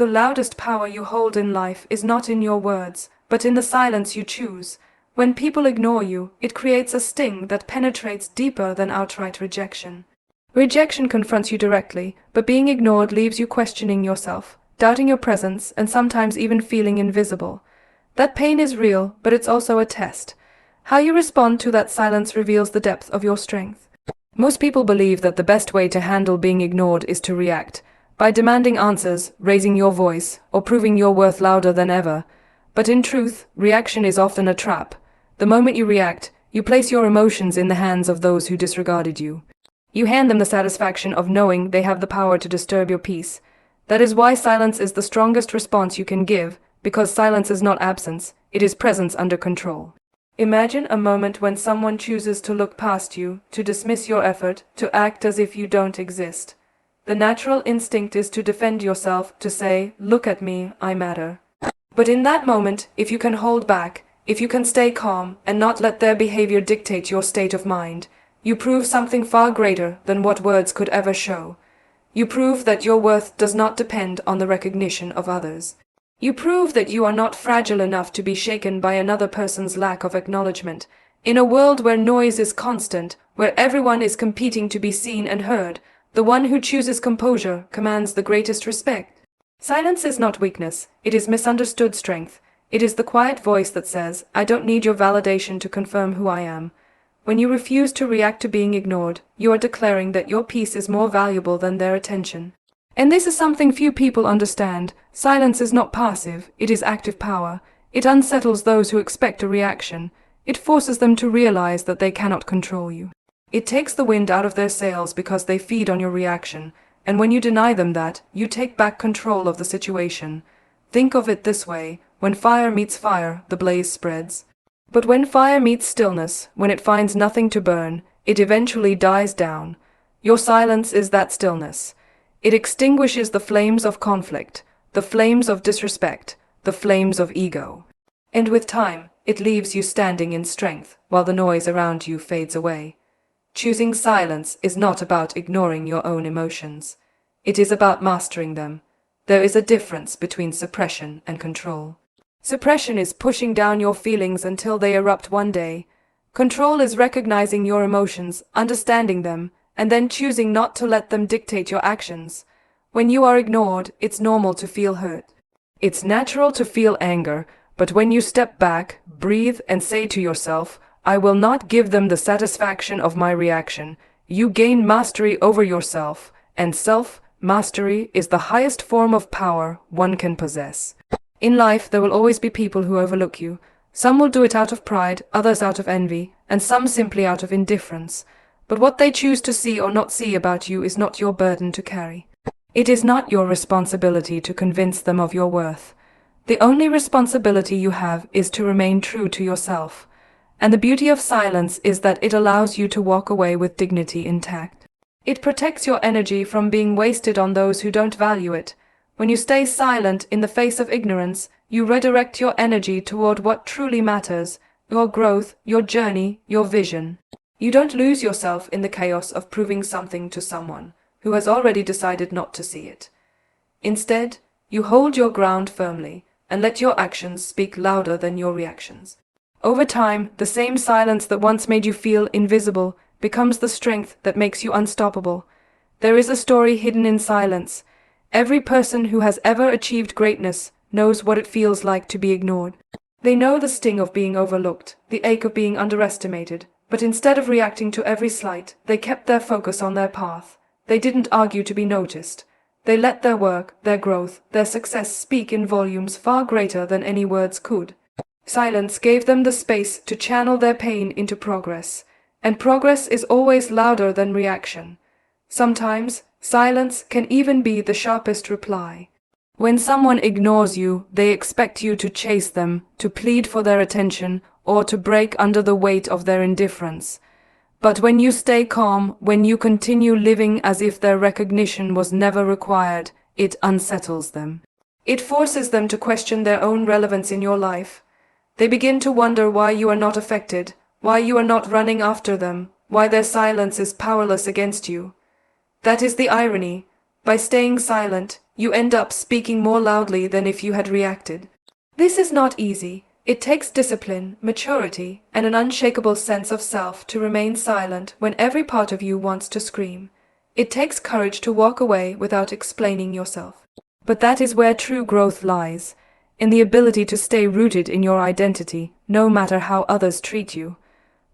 The loudest power you hold in life is not in your words, but in the silence you choose. When people ignore you, it creates a sting that penetrates deeper than outright rejection. Rejection confronts you directly, but being ignored leaves you questioning yourself, doubting your presence, and sometimes even feeling invisible. That pain is real, but it's also a test. How you respond to that silence reveals the depth of your strength. Most people believe that the best way to handle being ignored is to react, by demanding answers, raising your voice, or proving your worth louder than ever. But in truth, reaction is often a trap. The moment you react, you place your emotions in the hands of those who disregarded you. You hand them the satisfaction of knowing they have the power to disturb your peace. That is why silence is the strongest response you can give, because silence is not absence, it is presence under control. Imagine a moment when someone chooses to look past you, to dismiss your effort, to act as if you don't exist. The natural instinct is to defend yourself, to say, "Look at me, I matter." But in that moment, if you can hold back, if you can stay calm and not let their behavior dictate your state of mind, you prove something far greater than what words could ever show. You prove that your worth does not depend on the recognition of others. You prove that you are not fragile enough to be shaken by another person's lack of acknowledgement. In a world where noise is constant, where everyone is competing to be seen and heard, the one who chooses composure commands the greatest respect. Silence is not weakness, it is misunderstood strength. It is the quiet voice that says, "I don't need your validation to confirm who I am." When you refuse to react to being ignored, you are declaring that your peace is more valuable than their attention. And this is something few people understand. Silence is not passive, it is active power. It unsettles those who expect a reaction. It forces them to realize that they cannot control you. It takes the wind out of their sails because they feed on your reaction. And when you deny them that, you take back control of the situation. Think of it this way: when fire meets fire, the blaze spreads. But when fire meets stillness, when it finds nothing to burn, it eventually dies down. Your silence is that stillness. It extinguishes the flames of conflict, the flames of disrespect, the flames of ego. And with time, it leaves you standing in strength, while the noise around you fades away. Choosing silence is not about ignoring your own emotions. It is about mastering them. There is a difference between suppression and control. Suppression is pushing down your feelings until they erupt one day. Control is recognizing your emotions, understanding them, and then choosing not to let them dictate your actions. When you are ignored, it's normal to feel hurt. It's natural to feel anger, but when you step back, breathe, and say to yourself, "I will not give them the satisfaction of my reaction," you gain mastery over yourself, and self-mastery is the highest form of power one can possess. In life, there will always be people who overlook you. Some will do it out of pride, others out of envy, and some simply out of indifference. But what they choose to see or not see about you is not your burden to carry. It is not your responsibility to convince them of your worth. The only responsibility you have is to remain true to yourself. And the beauty of silence is that it allows you to walk away with dignity intact. It protects your energy from being wasted on those who don't value it. When you stay silent in the face of ignorance, you redirect your energy toward what truly matters: your growth, your journey, your vision. You don't lose yourself in the chaos of proving something to someone who has already decided not to see it. Instead, you hold your ground firmly and let your actions speak louder than your reactions. Over time, the same silence that once made you feel invisible becomes the strength that makes you unstoppable. There is a story hidden in silence. Every person who has ever achieved greatness knows what it feels like to be ignored. They know the sting of being overlooked, the ache of being underestimated, but instead of reacting to every slight, they kept their focus on their path. They didn't argue to be noticed. They let their work, their growth, their success speak in volumes far greater than any words could. Silence gave them the space to channel their pain into progress, and progress is always louder than reaction. Sometimes, silence can even be the sharpest reply. When someone ignores you, they expect you to chase them, to plead for their attention, or to break under the weight of their indifference. But when you stay calm, when you continue living as if their recognition was never required, it unsettles them. It forces them to question their own relevance in your life. They begin to wonder why you are not affected, why you are not running after them, why their silence is powerless against you. That is the irony. By staying silent, you end up speaking more loudly than if you had reacted. This is not easy. It takes discipline, maturity, and an unshakable sense of self to remain silent when every part of you wants to scream. It takes courage to walk away without explaining yourself. But that is where true growth lies, in the ability to stay rooted in your identity, no matter how others treat you.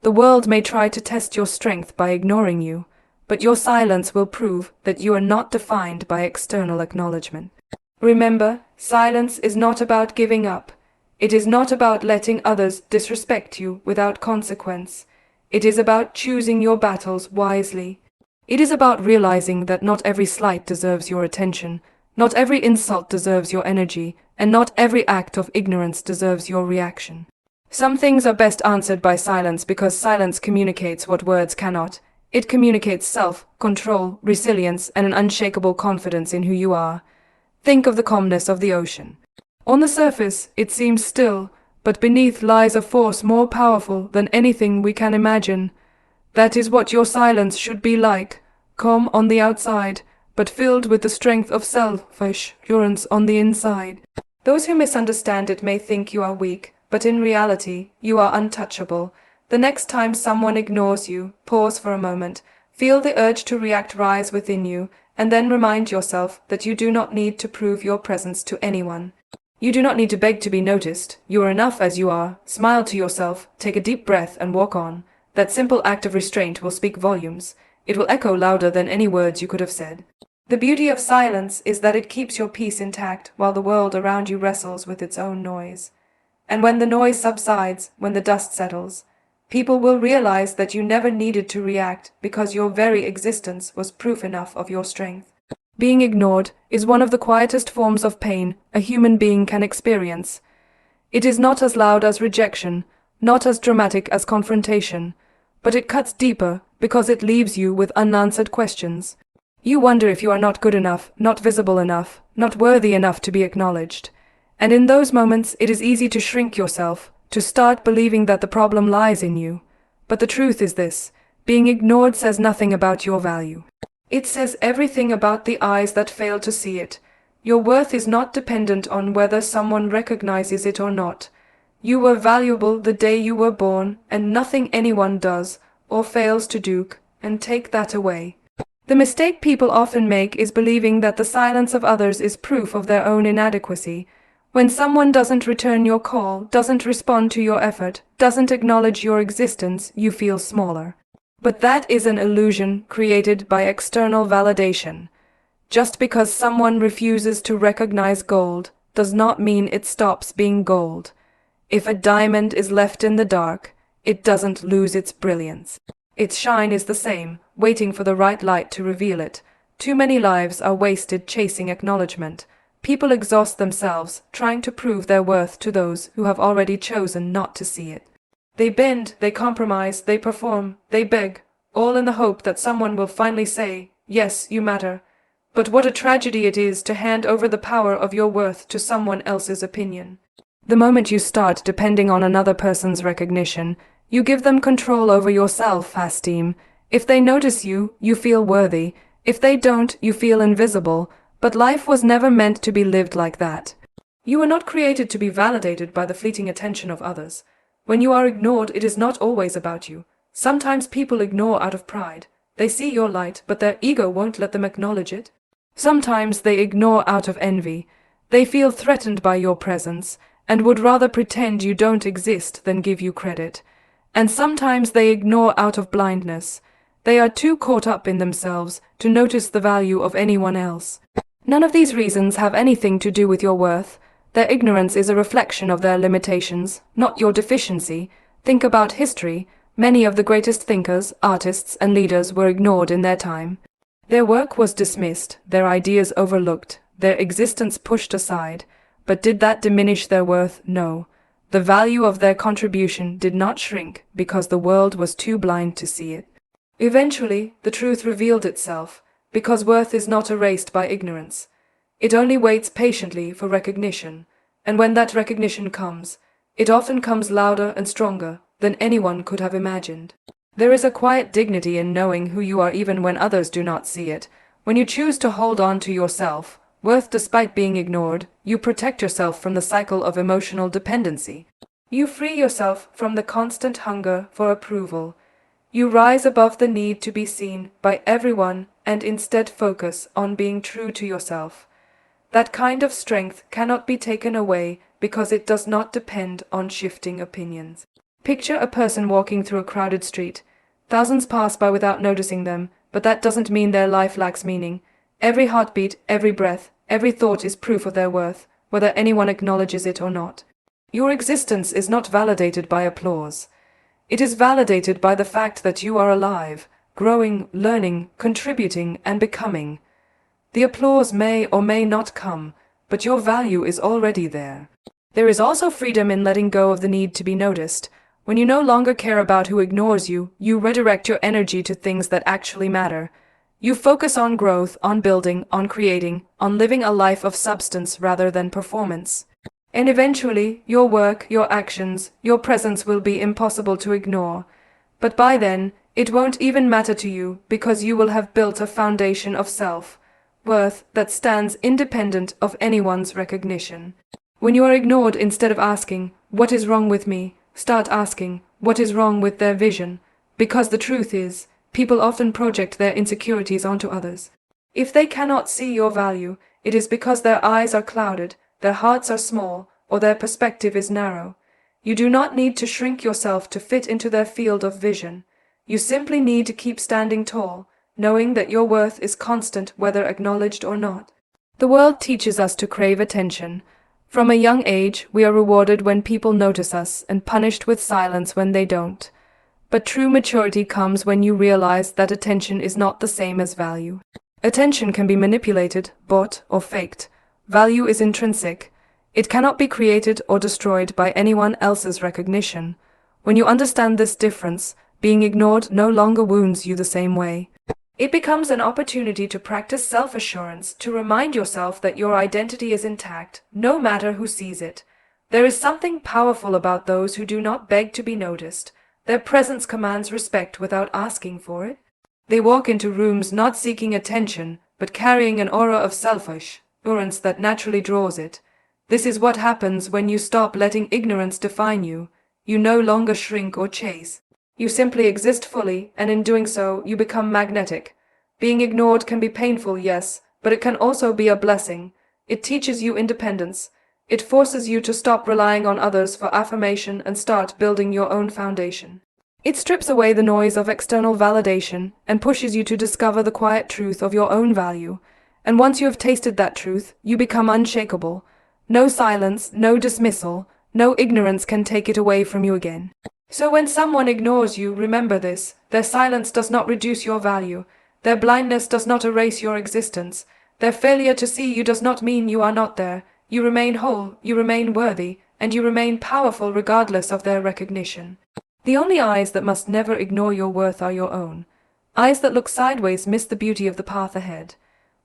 The world may try to test your strength by ignoring you, but your silence will prove that you are not defined by external acknowledgement. Remember, silence is not about giving up. It is not about letting others disrespect you without consequence. It is about choosing your battles wisely. It is about realizing that not every slight deserves your attention, not every insult deserves your energy, and not every act of ignorance deserves your reaction. Some things are best answered by silence because silence communicates what words cannot. It communicates self-control, resilience, and an unshakable confidence in who you are. Think of the calmness of the ocean. On the surface, it seems still, but beneath lies a force more powerful than anything we can imagine. That is what your silence should be like, calm on the outside, but filled with the strength of self-assurance on the inside. Those who misunderstand it may think you are weak, but in reality, you are untouchable. The next time someone ignores you, pause for a moment, feel the urge to react rise within you, and then remind yourself that you do not need to prove your presence to anyone. You do not need to beg to be noticed. You are enough as you are. Smile to yourself, take a deep breath, and walk on. That simple act of restraint will speak volumes. It will echo louder than any words you could have said. The beauty of silence is that it keeps your peace intact while the world around you wrestles with its own noise. And when the noise subsides, when the dust settles, people will realize that you never needed to react because your very existence was proof enough of your strength. Being ignored is one of the quietest forms of pain a human being can experience. It is not as loud as rejection, not as dramatic as confrontation, but it cuts deeper because it leaves you with unanswered questions. You wonder if you are not good enough, not visible enough, not worthy enough to be acknowledged. And in those moments, it is easy to shrink yourself, to start believing that the problem lies in you. But the truth is this: being ignored says nothing about your value. It says everything about the eyes that fail to see it. Your worth is not dependent on whether someone recognizes it or not. You were valuable the day you were born, and nothing anyone does or fails to do can take that away. The mistake people often make is believing that the silence of others is proof of their own inadequacy. When someone doesn't return your call, doesn't respond to your effort, doesn't acknowledge your existence, you feel smaller. But that is an illusion created by external validation. Just because someone refuses to recognize gold does not mean it stops being gold. If a diamond is left in the dark, it doesn't lose its brilliance. Its shine is the same, waiting for the right light to reveal it. Too many lives are wasted chasing acknowledgement. People exhaust themselves trying to prove their worth to those who have already chosen not to see it. They bend, they compromise, they perform, they beg, all in the hope that someone will finally say, "Yes, you matter." But what a tragedy it is to hand over the power of your worth to someone else's opinion. The moment you start depending on another person's recognition, you give them control over your self-esteem. If they notice you, you feel worthy. If they don't, you feel invisible. But life was never meant to be lived like that. You were not created to be validated by the fleeting attention of others. When you are ignored, it is not always about you. Sometimes people ignore out of pride. They see your light, but their ego won't let them acknowledge it. Sometimes they ignore out of envy. They feel threatened by your presence, and would rather pretend you don't exist than give you credit. And sometimes they ignore out of blindness. They are too caught up in themselves to notice the value of anyone else. None of these reasons have anything to do with your worth. Their ignorance is a reflection of their limitations, not your deficiency. Think about history. Many of the greatest thinkers, artists, and leaders were ignored in their time. Their work was dismissed, their ideas overlooked, their existence pushed aside. But did that diminish their worth? No. The value of their contribution did not shrink because the world was too blind to see it. Eventually, the truth revealed itself, because worth is not erased by ignorance. It only waits patiently for recognition, and when that recognition comes, it often comes louder and stronger than anyone could have imagined. There is a quiet dignity in knowing who you are even when others do not see it. When you choose to hold on to yourself, worth despite being ignored, you protect yourself from the cycle of emotional dependency. You free yourself from the constant hunger for approval. You rise above the need to be seen by everyone and instead focus on being true to yourself. That kind of strength cannot be taken away because it does not depend on shifting opinions. Picture a person walking through a crowded street. Thousands pass by without noticing them, but that doesn't mean their life lacks meaning. Every heartbeat, every breath, every thought is proof of their worth, whether anyone acknowledges it or not. Your existence is not validated by applause. It is validated by the fact that you are alive, growing, learning, contributing, and becoming. The applause may or may not come, but your value is already there. There is also freedom in letting go of the need to be noticed. When you no longer care about who ignores you, you redirect your energy to things that actually matter. You focus on growth, on building, on creating, on living a life of substance rather than performance. And eventually, your work, your actions, your presence will be impossible to ignore. But by then, it won't even matter to you because you will have built a foundation of self-worth that stands independent of anyone's recognition. When you are ignored, instead of asking, "What is wrong with me?" start asking, "What is wrong with their vision?" Because the truth is, people often project their insecurities onto others. If they cannot see your value, it is because their eyes are clouded, their hearts are small, or their perspective is narrow. You do not need to shrink yourself to fit into their field of vision. You simply need to keep standing tall, knowing that your worth is constant whether acknowledged or not. The world teaches us to crave attention. From a young age, we are rewarded when people notice us and punished with silence when they don't. But true maturity comes when you realize that attention is not the same as value. Attention can be manipulated, bought, or faked. Value is intrinsic. It cannot be created or destroyed by anyone else's recognition. When you understand this difference, being ignored no longer wounds you the same way. It becomes an opportunity to practice self-assurance, to remind yourself that your identity is intact, no matter who sees it. There is something powerful about those who do not beg to be noticed. Their presence commands respect without asking for it. They walk into rooms not seeking attention, but carrying an aura of self-assurance that naturally draws it. This is what happens when you stop letting ignorance define you. You no longer shrink or chase. You simply exist fully, and in doing so, you become magnetic. Being ignored can be painful, yes, but it can also be a blessing. It teaches you independence. It forces you to stop relying on others for affirmation and start building your own foundation. It strips away the noise of external validation and pushes you to discover the quiet truth of your own value. And once you have tasted that truth, you become unshakable. No silence, no dismissal, no ignorance can take it away from you again. So when someone ignores you, remember this: their silence does not reduce your value. Their blindness does not erase your existence. Their failure to see you does not mean you are not there. You remain whole, you remain worthy, and you remain powerful regardless of their recognition. The only eyes that must never ignore your worth are your own. Eyes that look sideways miss the beauty of the path ahead.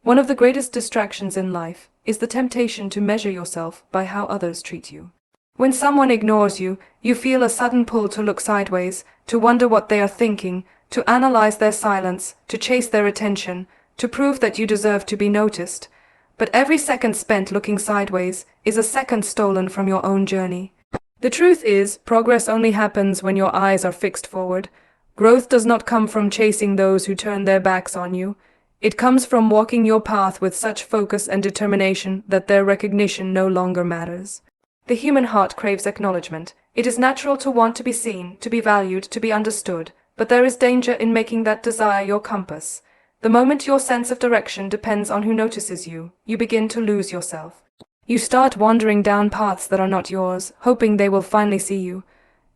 One of the greatest distractions in life is the temptation to measure yourself by how others treat you. When someone ignores you, you feel a sudden pull to look sideways, to wonder what they are thinking, to analyze their silence, to chase their attention, to prove that you deserve to be noticed. But every second spent looking sideways is a second stolen from your own journey. The truth is, progress only happens when your eyes are fixed forward. Growth does not come from chasing those who turn their backs on you. It comes from walking your path with such focus and determination that their recognition no longer matters. The human heart craves acknowledgement. It is natural to want to be seen, to be valued, to be understood, but there is danger in making that desire your compass. The moment your sense of direction depends on who notices you, you begin to lose yourself. You start wandering down paths that are not yours, hoping they will finally see you.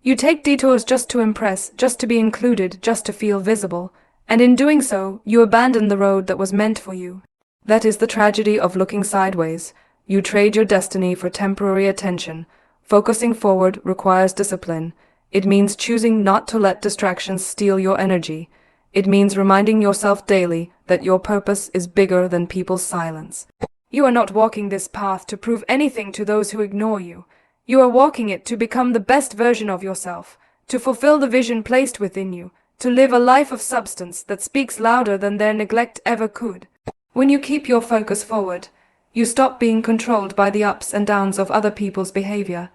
You take detours just to impress, just to be included, just to feel visible, and in doing so, you abandon the road that was meant for you. That is the tragedy of looking sideways. You trade your destiny for temporary attention. Focusing forward requires discipline. It means choosing not to let distractions steal your energy. It means reminding yourself daily that your purpose is bigger than people's silence. You are not walking this path to prove anything to those who ignore you. You are walking it to become the best version of yourself, to fulfill the vision placed within you, to live a life of substance that speaks louder than their neglect ever could. When you keep your focus forward, You stop being controlled by the ups and downs of other people's behavior.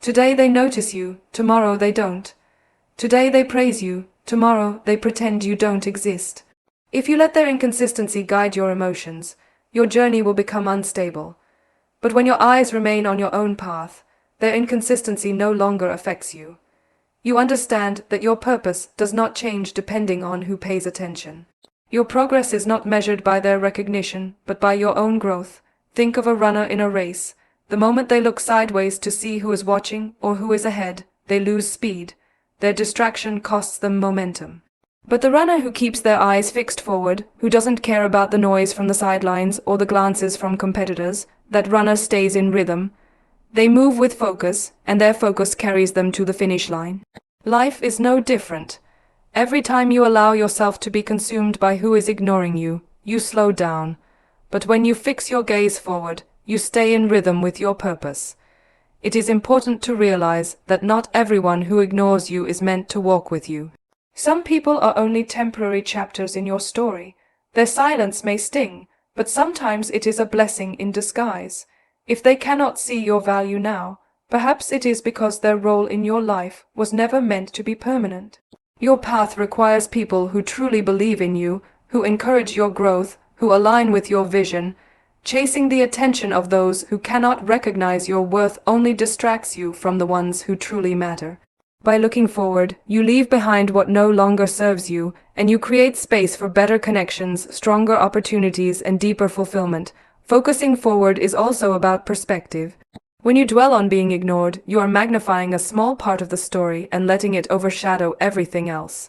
Today they notice you, tomorrow they don't. Today they praise you, tomorrow they pretend you don't exist. If you let their inconsistency guide your emotions, your journey will become unstable. But when your eyes remain on your own path, their inconsistency no longer affects you. You understand that your purpose does not change depending on who pays attention. Your progress is not measured by their recognition, but by your own growth. Think of a runner in a race. The moment they look sideways to see who is watching or who is ahead, they lose speed. Their distraction costs them momentum. But the runner who keeps their eyes fixed forward, who doesn't care about the noise from the sidelines or the glances from competitors, that runner stays in rhythm. They move with focus, and their focus carries them to the finish line. Life is no different. Every time you allow yourself to be consumed by who is ignoring you, you slow down. But when you fix your gaze forward, you stay in rhythm with your purpose. It is important to realize that not everyone who ignores you is meant to walk with you. Some people are only temporary chapters in your story. Their silence may sting, but sometimes it is a blessing in disguise. If they cannot see your value now, perhaps it is because their role in your life was never meant to be permanent. Your path requires people who truly believe in you, who encourage your growth, who align with your vision. Chasing the attention of those who cannot recognize your worth only distracts you from the ones who truly matter. By looking forward, you leave behind what no longer serves you, and you create space for better connections, stronger opportunities, and deeper fulfillment. Focusing forward is also about perspective. When you dwell on being ignored, you are magnifying a small part of the story and letting it overshadow everything else.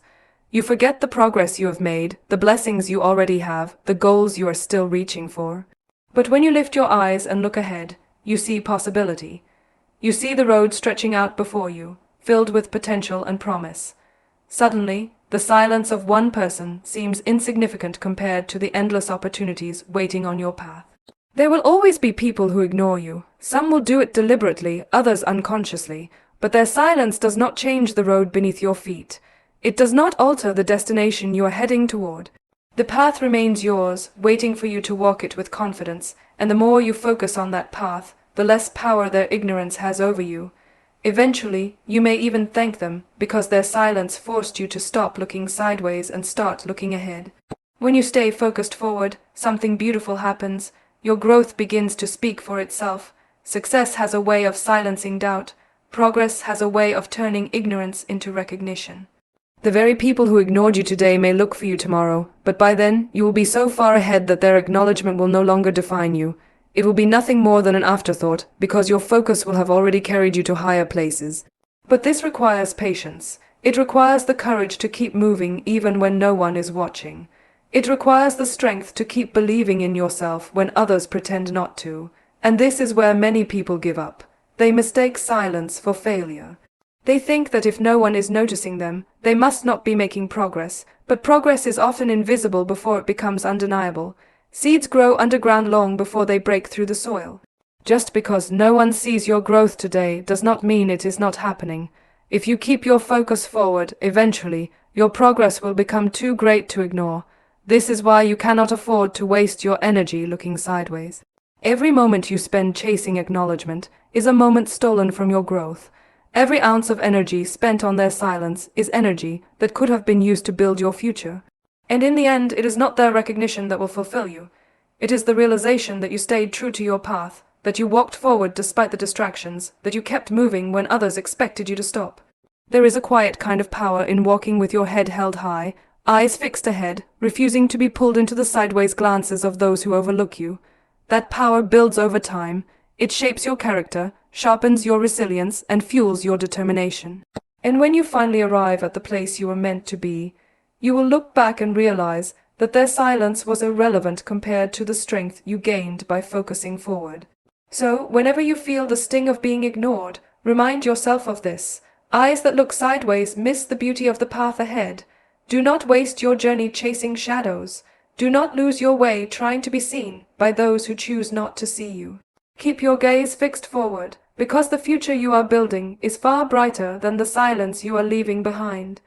You forget the progress you have made, the blessings you already have, the goals you are still reaching for. But when you lift your eyes and look ahead, you see possibility. You see the road stretching out before you, filled with potential and promise. Suddenly, the silence of one person seems insignificant compared to the endless opportunities waiting on your path. There will always be people who ignore you. Some will do it deliberately, others unconsciously, but their silence does not change the road beneath your feet. It does not alter the destination you are heading toward. The path remains yours, waiting for you to walk it with confidence, and the more you focus on that path, the less power their ignorance has over you. Eventually, you may even thank them, because their silence forced you to stop looking sideways and start looking ahead. When you stay focused forward, something beautiful happens. Your growth begins to speak for itself. Success has a way of silencing doubt. Progress has a way of turning ignorance into recognition. The very people who ignored you today may look for you tomorrow, but by then, you will be so far ahead that their acknowledgement will no longer define you. It will be nothing more than an afterthought, because your focus will have already carried you to higher places. But this requires patience. It requires the courage to keep moving even when no one is watching. It requires the strength to keep believing in yourself when others pretend not to. And this is where many people give up. They mistake silence for failure. They think that if no one is noticing them, they must not be making progress, but progress is often invisible before it becomes undeniable. Seeds grow underground long before they break through the soil. Just because no one sees your growth today does not mean it is not happening. If you keep your focus forward, eventually, your progress will become too great to ignore. This is why you cannot afford to waste your energy looking sideways. Every moment you spend chasing acknowledgement is a moment stolen from your growth. Every ounce of energy spent on their silence is energy that could have been used to build your future. And in the end, it is not their recognition that will fulfill you. It is the realization that you stayed true to your path, that you walked forward despite the distractions, that you kept moving when others expected you to stop. There is a quiet kind of power in walking with your head held high, eyes fixed ahead, refusing to be pulled into the sideways glances of those who overlook you. That power builds over time. It shapes your character, sharpens your resilience, and fuels your determination. And when you finally arrive at the place you were meant to be, you will look back and realize that their silence was irrelevant compared to the strength you gained by focusing forward. So, whenever you feel the sting of being ignored, remind yourself of this. Eyes that look sideways miss the beauty of the path ahead. Do not waste your journey chasing shadows. Do not lose your way trying to be seen by those who choose not to see you. Keep your gaze fixed forward, because the future you are building is far brighter than the silence you are leaving behind.